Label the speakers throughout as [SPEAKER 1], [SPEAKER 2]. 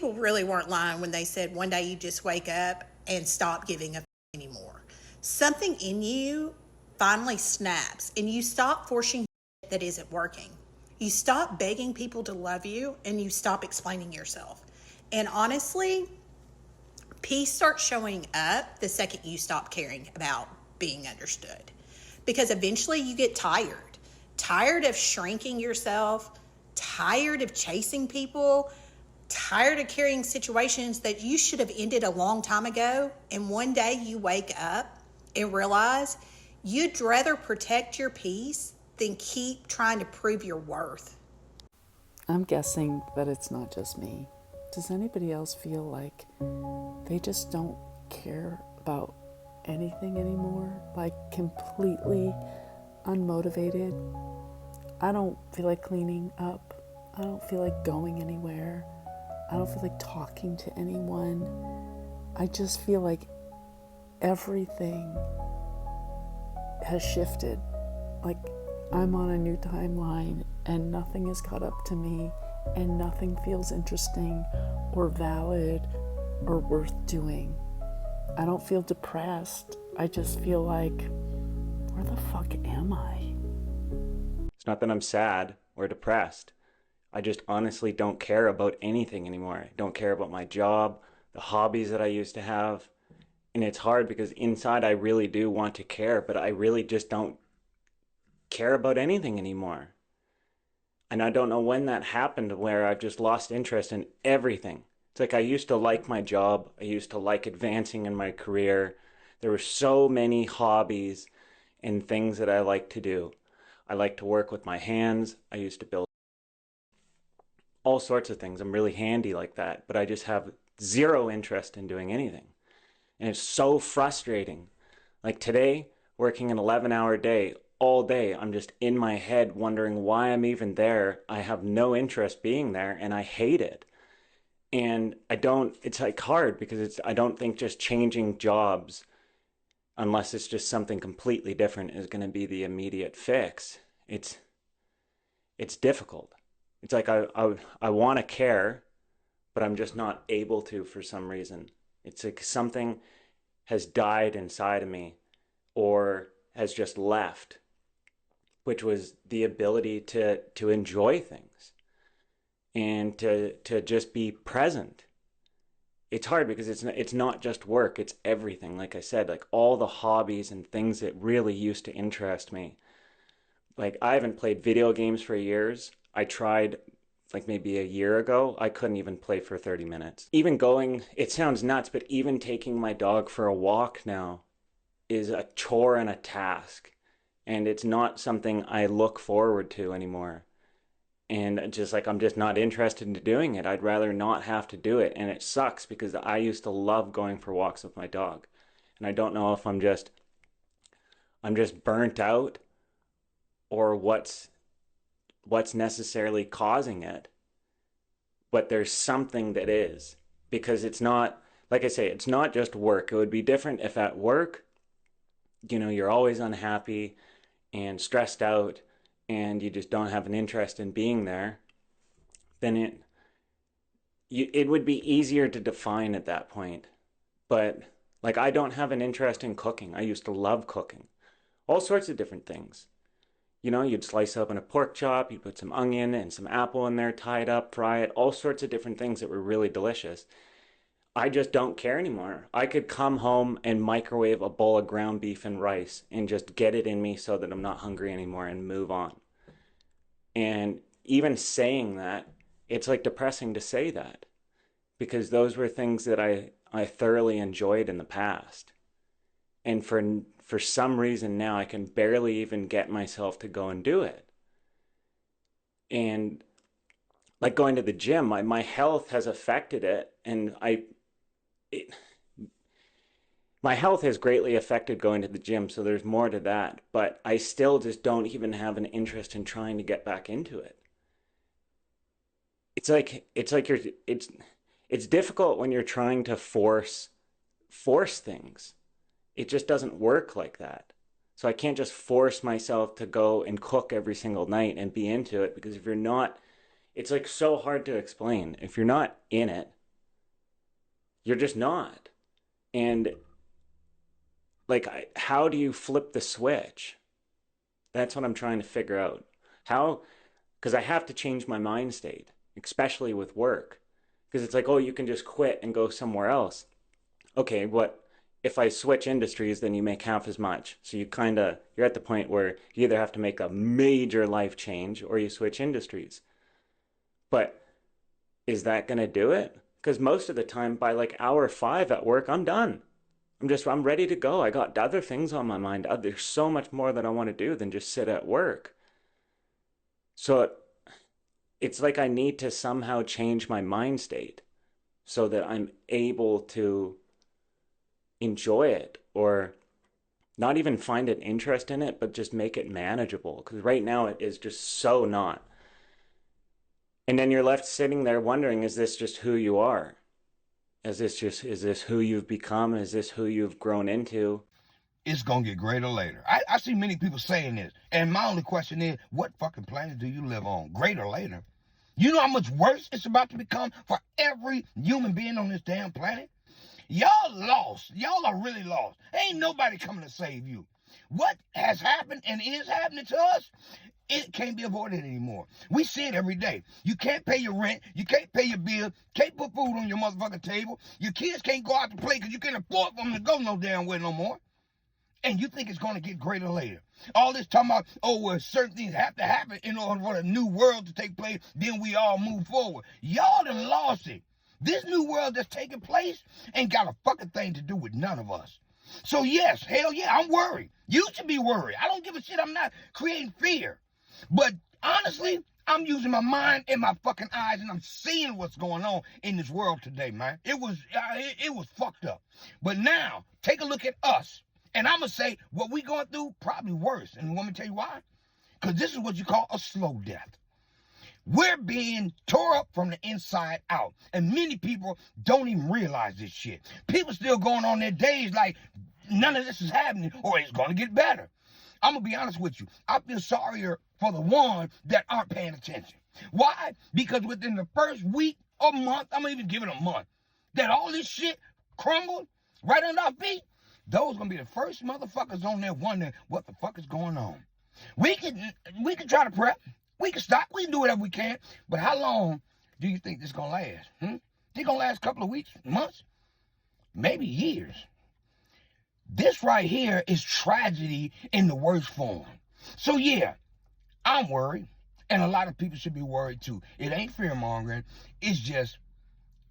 [SPEAKER 1] people really weren't lying when they said one day you just wake up and stop giving a anymore. Something in you finally snaps and you stop forcing that isn't working. You stop begging people to love you and you stop explaining yourself. And honestly, peace starts showing up the second you stop caring about being understood. Because eventually you get tired of shrinking yourself, tired of chasing people, tired of carrying situations that you should have ended a long time ago. And one day you wake up and realize you'd rather protect your peace than keep trying to prove your worth.
[SPEAKER 2] I'm guessing that it's not just me. Does anybody else feel like they just don't care about anything anymore? Like completely unmotivated? I don't feel like cleaning up. I don't feel like going anywhere. I don't feel like talking to anyone. I just feel like everything has shifted. Like I'm on a new timeline and nothing has caught up to me and nothing feels interesting or valid or worth doing. I don't feel depressed. I just feel like, where the fuck am I?
[SPEAKER 3] It's not that I'm sad or depressed. I just honestly don't care about anything anymore. I don't care about my job, the hobbies that I used to have. And it's hard because inside I really do want to care, but I really just don't care about anything anymore. And I don't know when that happened where I've just lost interest in everything. It's like I used to like my job. I used to like advancing in my career. There were so many hobbies and things that I like to do. I like to work with my hands. I used to build all sorts of things. I'm really handy like that, but I just have zero interest in doing anything. And it's so frustrating. Like today, working an 11-hour day, all day, I'm just in my head wondering why I'm even there. I have no interest being there and I hate it. And it's like hard because I don't think just changing jobs, unless it's just something completely different, is going to be the immediate fix. It's difficult. It's like I want to care, but I'm just not able to for some reason. It's like something has died inside of me or has just left, which was the ability to enjoy things and to just be present. It's hard because it's not just work, it's everything. Like I said, like all the hobbies and things that really used to interest me. Like I haven't played video games for years. I tried like maybe a year ago. I couldn't even play for 30 minutes. Even going, it sounds nuts, but even taking my dog for a walk now is a chore and a task. And it's not something I look forward to anymore. And just like I'm just not interested in doing it. I'd rather not have to do it. And it sucks because I used to love going for walks with my dog. And I don't know if I'm just burnt out or what's necessarily causing it. But there's something that is, because it's not, like I say, it's not just work. It would be different if at work, you're always unhappy and stressed out and you just don't have an interest in being there. Then it would be easier to define at that point. But like I don't have an interest in cooking. I used to love cooking. All sorts of different things. You'd slice open a pork chop, you'd put some onion and some apple in there, tie it up, fry it, all sorts of different things that were really delicious. I just don't care anymore. I could come home and microwave a bowl of ground beef and rice and just get it in me so that I'm not hungry anymore and move on. And even saying that, it's like depressing to say that because those were things that I thoroughly enjoyed in the past. And for some reason now I can barely even get myself to go and do it. And like going to the gym, my health has affected it, and it, my health has greatly affected going to the gym, so there's more to that, but I still just don't even have an interest in trying to get back into it. It's like it's difficult when you're trying to force things. It just doesn't work like that. So I can't just force myself to go and cook every single night and be into it, because if you're not, it's like so hard to explain. If you're not in it, You're just not. And like, how do you flip the switch? That's what I'm trying to figure out. How, because I have to change my mind state, especially with work. Because it's like, oh, you can just quit and go somewhere else. Okay, what if I switch industries, then you make half as much. So you're at the point where you either have to make a major life change or you switch industries. But is that going to do it? Because most of the time, by like hour 5 at work, I'm done. I'm ready to go. I got other things on my mind. There's so much more that I want to do than just sit at work. So it's like I need to somehow change my mind state so that I'm able to enjoy it, or not even find an interest in it, but just make it manageable. Because right now it is just so not. And then you're left sitting there wondering, is this just who you are? Is this who you've become? Is this who you've grown into?
[SPEAKER 4] It's gonna get greater later. I see many people saying this, and my only question is, what fucking planet do you live on? Greater later. You know how much worse it's about to become for every human being on this damn planet? Y'all lost. Y'all are really lost. Ain't nobody coming to save you. What has happened and is happening to us, it can't be avoided anymore. We see it every day. You can't pay your rent. You can't pay your bill. Can't put food on your motherfucking table. Your kids can't go out to play because you can't afford for them to go no damn way no more. And you think it's going to get greater later. All this talking about, oh, well, certain things have to happen in order for the new world to take place, then we all move forward. Y'all done lost it. This new world that's taking place ain't got a fucking thing to do with none of us. So yes, hell yeah, I'm worried. You should be worried. I don't give a shit. I'm not creating fear. But honestly, I'm using my mind and my fucking eyes, and I'm seeing what's going on in this world today, man. It was fucked up. But now, take a look at us. And I'm going to say what we going through, probably worse. And let me tell you why. Because this is what you call a slow death. We're being tore up from the inside out. And many people don't even realize this shit. People still going on their days like none of this is happening or it's going to get better. I'm going to be honest with you. I feel sorrier for the ones that aren't paying attention. Why? Because within the first week or month, I'm going to even give it a month, that all this shit crumbled right under our feet, those going to be the first motherfuckers on there wondering what the fuck is going on. We can try to prep. We can stop. We can do whatever we can. But how long do you think this going to last? It's going to last a couple of weeks, months, maybe years. This right here is tragedy in the worst form. So yeah, I'm worried. And a lot of people should be worried too. It ain't fear mongering. It's just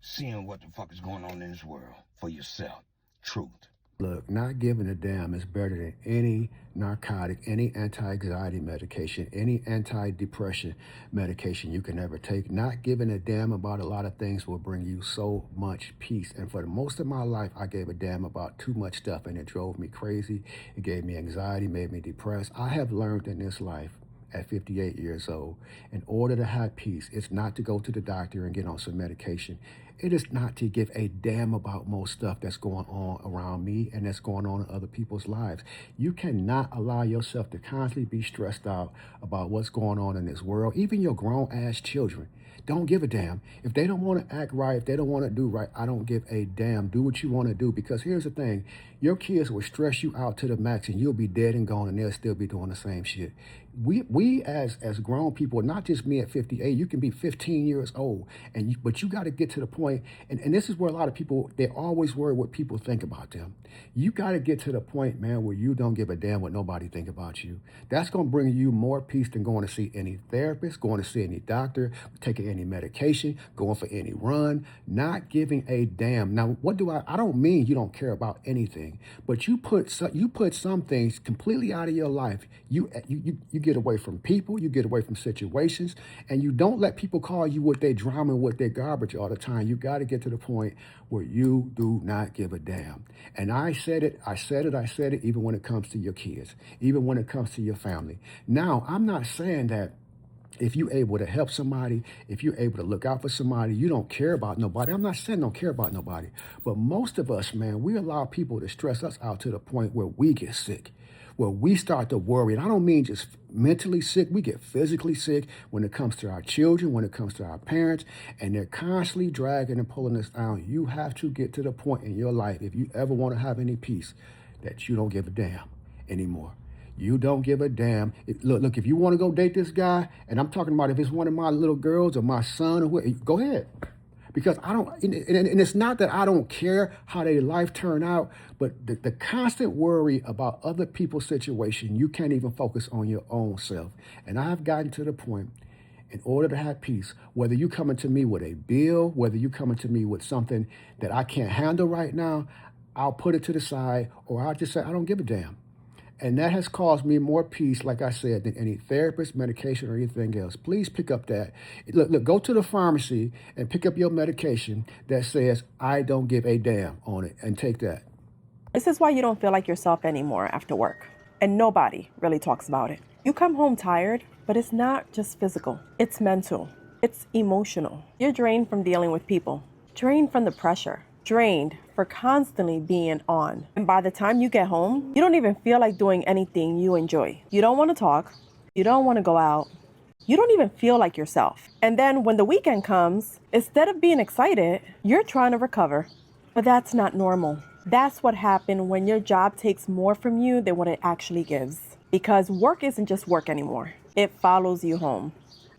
[SPEAKER 4] seeing what the fuck is going on in this world for yourself. Truth.
[SPEAKER 5] Look, not giving a damn is better than any narcotic, any anti-anxiety medication, any anti-depression medication you can ever take. Not giving a damn about a lot of things will bring you so much peace. And for the most of my life, I gave a damn about too much stuff, and it drove me crazy. It gave me anxiety, made me depressed. I have learned in this life at 58 years old, in order to have peace, it's not to go to the doctor and get on some medication. It is not to give a damn about most stuff that's going on around me and that's going on in other people's lives. You cannot allow yourself to constantly be stressed out about what's going on in this world. Even your grown-ass children don't give a damn. If they don't want to act right, if they don't want to do right, I don't give a damn. Do what you want to do, because here's the thing. Your kids will stress you out to the max and you'll be dead and gone and they'll still be doing the same shit. We as grown people, not just me at 58, you can be 15 years old, but you got to get to the point, and this is where a lot of people, they're always worried what people think about them. You got to get to the point, man, where you don't give a damn what nobody think about you. That's going to bring you more peace than going to see any therapist, going to see any doctor, taking any medication, going for any run, not giving a damn. Now, what do I don't mean you don't care about anything, but you put some things completely out of your life. You get away from people, you get away from situations, and you don't let people call you what they drama and what they garbage all the time. You got to get to the point where you do not give a damn. And I said it, even when it comes to your kids, even when it comes to your family. Now, I'm not saying that if you're able to help somebody, if you're able to look out for somebody, you don't care about nobody. I'm not saying don't care about nobody. But most of us, man, we allow people to stress us out to the point where we get sick. where we start to worry. And I don't mean just mentally sick, we get physically sick when it comes to our children, when it comes to our parents, and they're constantly dragging and pulling us down. You have to get to the point in your life, if you ever want to have any peace, that you don't give a damn anymore. You don't give a damn. Look, if you want to go date this guy, and I'm talking about if it's one of my little girls or my son or whatever, go ahead. Because I don't, and it's not that I don't care how their life turn out, but the constant worry about other people's situation, you can't even focus on your own self. And I've gotten to the point, in order to have peace, whether you coming to me with a bill, whether you coming to me with something that I can't handle right now, I'll put it to the side, or I'll just say, I don't give a damn. And that has caused me more peace, like I said, than any therapist, medication, or anything else. Please pick up that. Look, go to the pharmacy and pick up your medication that says, I don't give a damn on it, and take that.
[SPEAKER 6] This is why you don't feel like yourself anymore after work. And nobody really talks about it. You come home tired, but it's not just physical. It's mental. It's emotional. You're drained from dealing with people, drained from the pressure, drained for constantly being on. And by the time you get home, you don't even feel like doing anything you enjoy. You don't want to talk. You don't want to go out. You don't even feel like yourself. And then when the weekend comes, instead of being excited, you're trying to recover. But that's not normal. That's what happens when your job takes more from you than what it actually gives. Because work isn't just work anymore. It follows you home.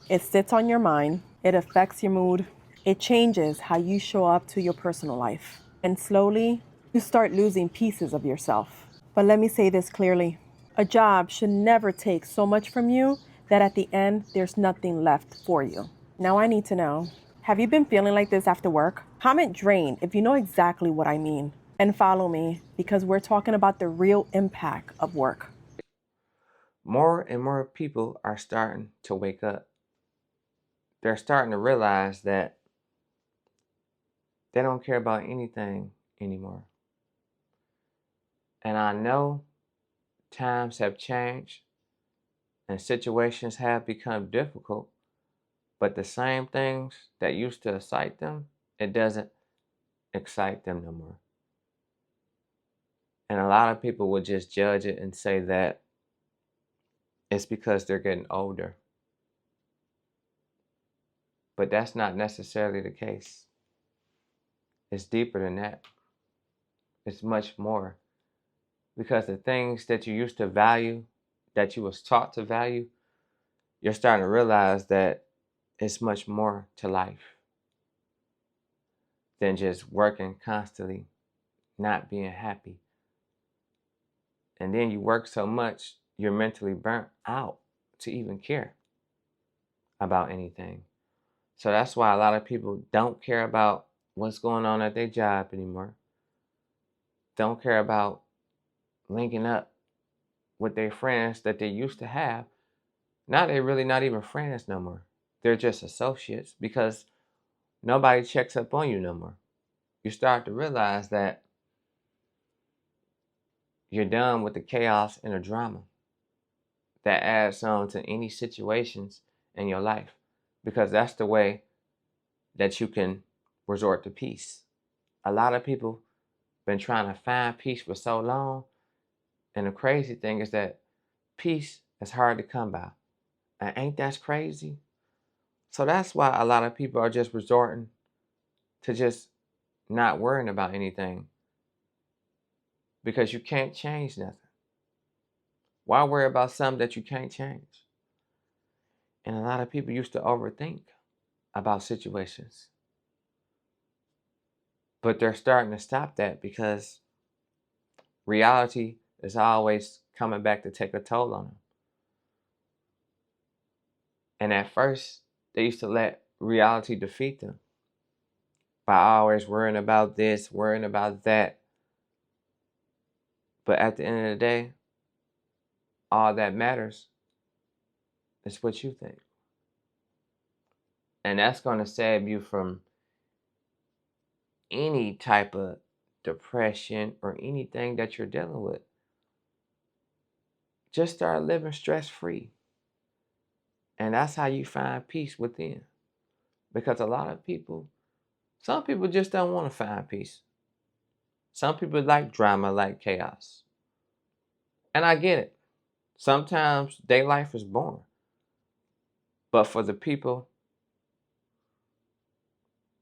[SPEAKER 6] It sits on your mind. It affects your mood. It changes how you show up to your personal life. And slowly, you start losing pieces of yourself. But let me say this clearly. A job should never take so much from you that at the end, there's nothing left for you. Now I need to know, have you been feeling like this after work? Comment drained if you know exactly what I mean. And follow me, because we're talking about the real impact of work.
[SPEAKER 7] More and more people are starting to wake up. They're starting to realize that they don't care about anything anymore. And I know times have changed and situations have become difficult, but the same things that used to excite them, it doesn't excite them no more. And a lot of people would just judge it and say that it's because they're getting older. But that's not necessarily the case. It's deeper than that. It's much more. Because the things that you used to value, that you was taught to value, you're starting to realize that it's much more to life than just working constantly, not being happy. And then you work so much, you're mentally burnt out to even care about anything. So that's why a lot of people don't care about what's going on at their job anymore. Don't care about linking up with their friends that they used to have. Now they're really not even friends no more. They're just associates because nobody checks up on you no more. You start to realize that you're done with the chaos and the drama that adds on to any situations in your life, because that's the way that you can resort to peace. A lot of people been trying to find peace for so long, and the crazy thing is that peace is hard to come by. And ain't that crazy? So that's why a lot of people are just resorting to just not worrying about anything, because you can't change nothing. Why worry about something that you can't change? And a lot of people used to overthink about situations. But they're starting to stop that because reality is always coming back to take a toll on them. And at first, they used to let reality defeat them by always worrying about this, worrying about that. But at the end of the day, all that matters is what you think. And that's going to save you from any type of depression or anything that you're dealing with. Just start living stress-free. And that's how you find peace within. Because a lot of people, some people just don't want to find peace. Some people like drama, like chaos. And I get it. Sometimes their life is boring. But for the people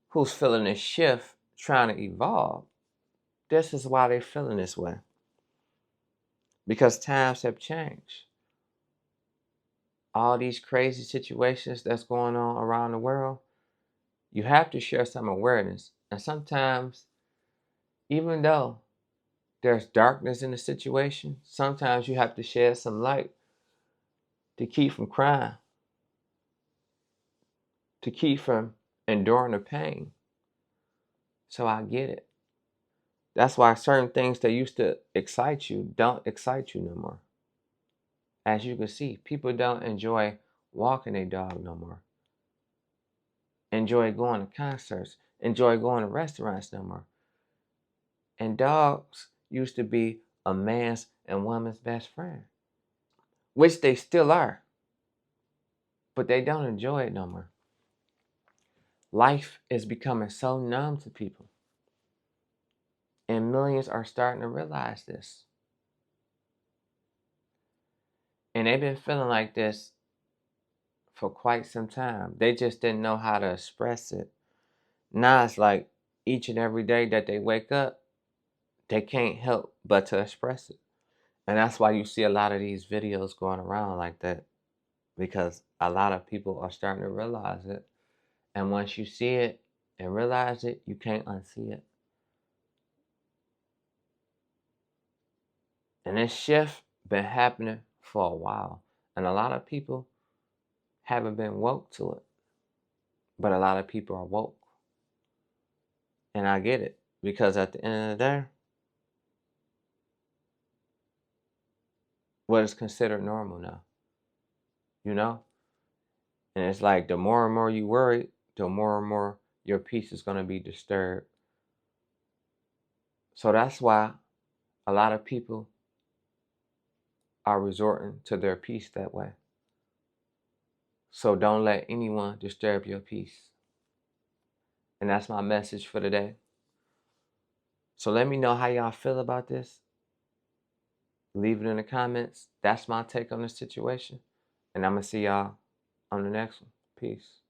[SPEAKER 7] who's feeling this shift, trying to evolve, this is why they're feeling this way. Because times have changed. All these crazy situations that's going on around the world, you have to share some awareness. And sometimes, even though there's darkness in the situation, sometimes you have to shed some light to keep from crying, to keep from enduring the pain. So I get it. That's why certain things that used to excite you don't excite you no more. As you can see, people don't enjoy walking their dog no more. Enjoy going to concerts. Enjoy going to restaurants no more. And dogs used to be a man's and woman's best friend, which they still are. But they don't enjoy it no more. Life is becoming so numb to people. And millions are starting to realize this. And they've been feeling like this for quite some time. They just didn't know how to express it. Now it's like each and every day that they wake up, they can't help but to express it. And that's why you see a lot of these videos going around like that, because a lot of people are starting to realize it. And once you see it and realize it, you can't unsee it. And this shift been happening for a while. And a lot of people haven't been woke to it. But a lot of people are woke. And I get it. Because at the end of the day, what is considered normal now? You know? And it's like the more and more you worry, the more and more your peace is going to be disturbed. So that's why a lot of people are resorting to their peace that way. So don't let anyone disturb your peace. And that's my message for today. So let me know how y'all feel about this. Leave it in the comments. That's my take on the situation. And I'm going to see y'all on the next one. Peace.